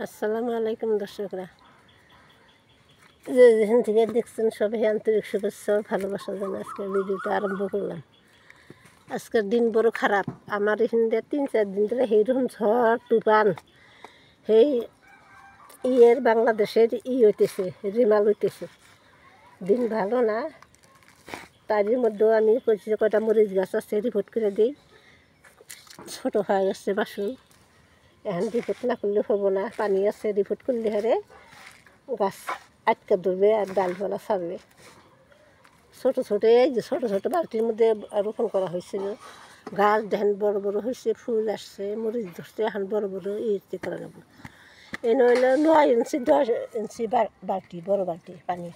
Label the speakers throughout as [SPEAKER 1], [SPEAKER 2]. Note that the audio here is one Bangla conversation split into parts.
[SPEAKER 1] আসসালামু আলাইকুম দর্শকরা, যে যেখান থেকে দেখছেন সবাই আন্তরিক শুভেচ্ছা ও ভালোবাসা জানাই। আজকের ভিডিওটা আরম্ভ করলাম। আজকের দিন বড় খারাপ। আমার এখানে 3-4 দিন ধরে সেইরকম ঝড় তুফান, সেই বাংলাদেশের হইতেছে, রিমাল হইতেছে। দিন ভালো না। তারই মধ্যেও আমি কইছি যে কয়টা মরিচ গাছ আছে রিপোর্ট করে দিই। ছোটো হয়ে গেছে বাসন, এখন রিপোর্ট না করলে হবো না। পানি আছে, রিপোর্ট করলে হারে গাছ আটকে ধরবে আর ডালপালা ছাড়বে। ছোটো ছোটো এই যে ছোটো ছোটো বালতির মধ্যে রোপণ করা হয়েছিল। গাছ দেখেন বড় বড় হয়েছে, ফুল আসছে, মরিচ ধরছে। এখন বড় বড় ইয়ে করা যাবো। এই নইলে 9 ইঞ্চি 10 ইঞ্চি বালতি, বড় বালতি পানি,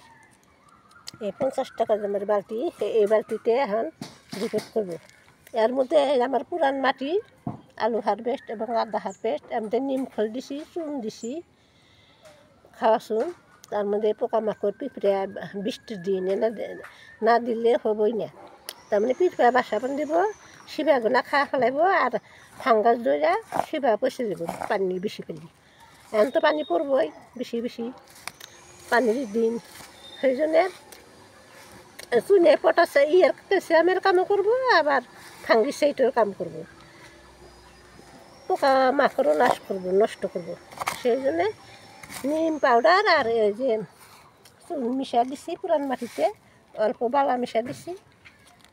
[SPEAKER 1] এই 50 টাকা দামের বালতি। এই বালতিতে এখন রিপোর্ট করবো। এর মধ্যে আমার পুরান মাটি, আলু হারভেস্ট এবং আদা হারভেস্ট, আমাদের নিম খোল দিছি, চুন দিছি, খাওয়া চুন। তার মধ্যে পোকামাকড় পিঁপড়ে বৃষ্টির দিন না দিলে হবই না। তার মানে পিঁপড়া বাসা বান দিব, শিবাগুনা খাওয়া ফেলাইব আর ফাঙ্গাস ধরে শিবা পচে যাব পানি বেশি পেলি। এখন তো পানি পড়বই বেশি বেশি, পানির দিন। সেই জন্যে চুনে পটাশ ক্যালসিয়ামের কামও করবো, আবার ফাঙ্গিসাইডের কাম করবো, পোকা মাকড়ও নষ্ট করবো। সেই জন্যে নিম পাউডার আর এই যে চুন মিশা দিছি পুরান মাটিতে, অল্প বালা মিশা দিছি।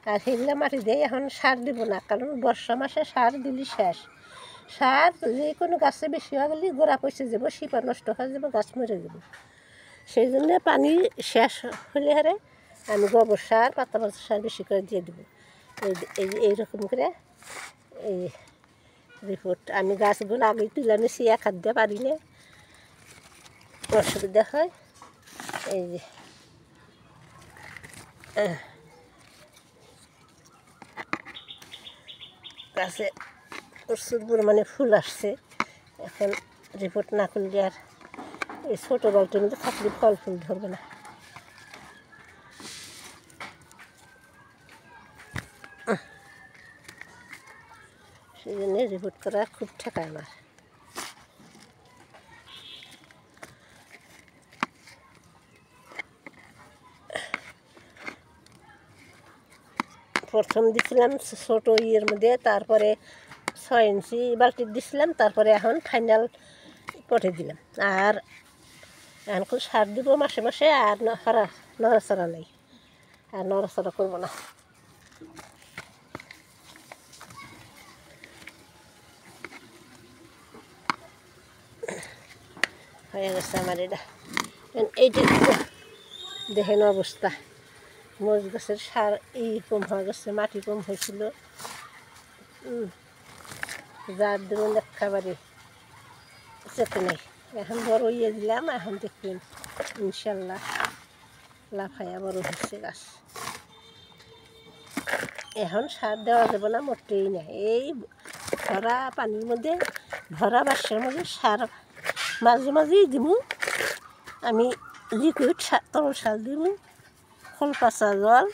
[SPEAKER 1] আর সেগুলো মাটি দিয়ে এখন সার দিব না, কারণ বর্ষা মাসে সার দিলি শেষ। সার যে কোনো গাছে বেশি হয়ে গেলে গোড়া পচে যাব, শিপা নষ্ট হয়ে যাব, গাছ মরে যাব। সেই জন্যে পানি শেষ হলে হারে আমি গোবর সার, পাতা পচা সার বেশি করে দিয়ে দেবো। এইরকম করে এই রিপোর্ট। আমি গাছগুলো আগে তুলে নিছি, এক হাত দিয়ে পারি না, অসুবিধা হয়। এই যে গাছে প্রচুর পরিমাণে ফুল আসছে। এখন রিপোর্ট না করলে আর এই ছোটো বালতির মধ্যে থাকলে ফল ফুল ধরবে না। সেই জন্য রিপোর্ট করা খুব ঠেকা আমার। প্রথম দিছিলাম ছোটো মধ্যে, তারপরে 6 ইঞ্চি বালতির দিছিলাম, তারপরে এখন ফাইনাল পটে দিলাম। আর এখন সার দিব মাসে মাসে, আর নড়াচড়া নেই, আর নড়াচড়া করবো না। হয়ে গেছে আমার এটা। এইটা দেখেন অবস্থা, মরিচ গাছের সার কম হয়ে গেছে, মাটি কম হয়েছিল, যার ধরুন একেবারে চেতে নেই। এখন বড় দিলাম, এখন দেখবেন ইনশাল্লাহ লাফাইয়া বড় হচ্ছে গাছ। এখন সার দেওয়া যাবে না মোটেই না। এই ভরা পানির মধ্যে, ভরা বাসার মধ্যে সার মাঝে মাঝেই দিব আমি। লিকুইড তরল সার দিব, খোল পচা জল,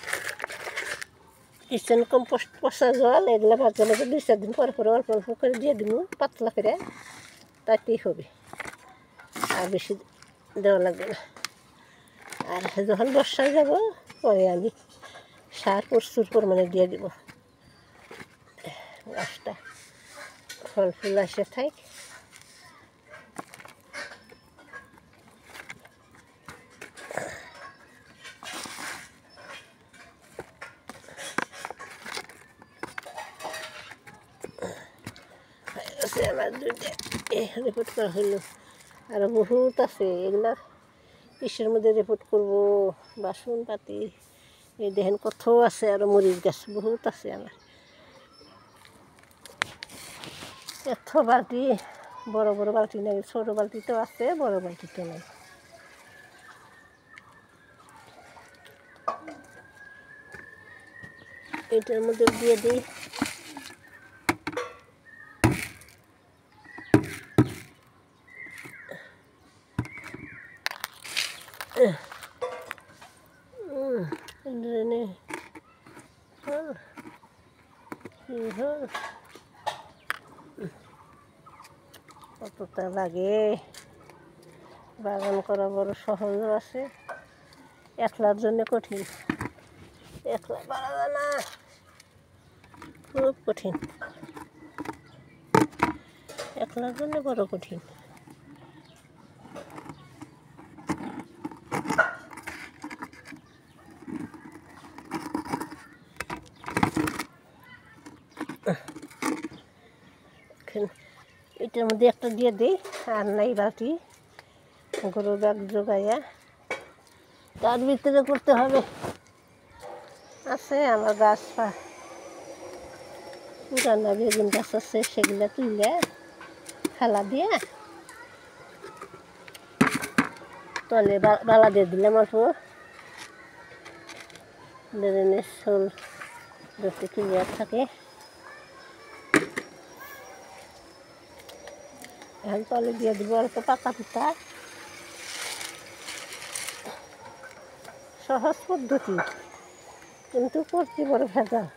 [SPEAKER 1] কিচেন কম্পোস্ট পচা জল, এগুলো মাঝে মাঝে 2-4 দিন পরে পরে অল্প অল্প করে দিয়ে দিব, পাতলা করে, তাতেই হবে। আর বেশি দেওয়া লাগবে না। আর যখন বর্ষায় যাব পরে আমি সার প্রচুর পরিমাণে দিয়ে দিব। গাছটা ফল ফুল আসে থাক। আমার দুইটা রিপোর্ট করা হইলো, আরও বহুত আছে। এগুলা ইসের মধ্যে রিপোর্ট করবো, বাসন পাতি। এই দেখেন কত আছে, আরও মরিচ গাছ বহুত আছে আমার। এত বালতি, বড় বড় বালতি নেই, ছোটো বালতিতেও আছে, বড় বালতিতে নেই। এটার মধ্যে দিয়ে দিই কত কত লাগে। বাগান করা বড় সহজও আছে, একলার জন্য কঠিন। একলা পারা যায় না, খুব কঠিন। একলার জন্য বড় কঠিন। এটার মধ্যে একটা দিয়ে দিই, আর নাই বালতি গরু ব্যাগ জোগাইয়া তার ভিতরে করতে হবে। আছে আমার গাছ পুরানা বেগুন গাছ আছে, সেগুলো তুলে খালা দিয়ে তলে বালা দিয়ে দিলাম অল্প, বেগুনের শোল যাতে ক্লিয়ার থাকে। এখন তলে দিয়ে দিব অল্প পাতা পিতা। সহজ পদ্ধতি, কিন্তু করতে বড় ভেজাল।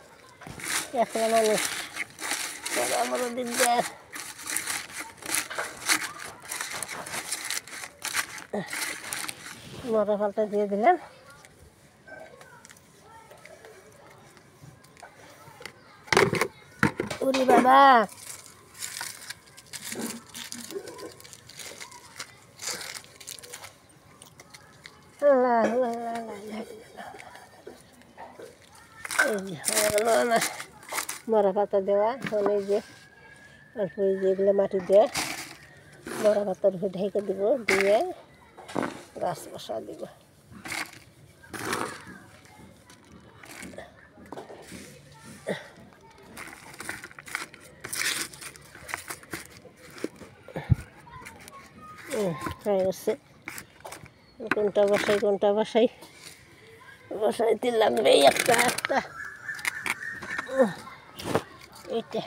[SPEAKER 1] একলা মানুষ করা বড় দিকদার। মরা পাল্টা দিয়ে দিলাম। ওরে বাবা, আমার মরা পাতা দেওয়া হলে যে অল্প যেগুলো মাটি দিয়ে মরা পাতার উপরে ঢেকে দিব, দিয়ে গাছ বসা দিব। হয়ে গেছে। কোনটা বসাইতে লাগবে একটা একটা। এইটা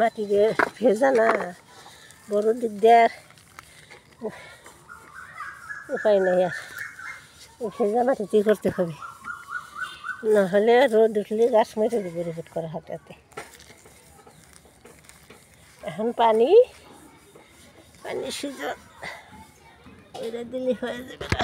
[SPEAKER 1] মাটি দিয়ে ভেজা না, বড় দিকদার। উপায় নেই, আর ভেজা মাটিতেই করতে হবে, নাহলে রোদ উঠলে গাছ মেরে দেবে রিপোর্ট করা হাতে হাতে। এখন পানি সুযোগ এটা দিলে হয়ে যাবে না।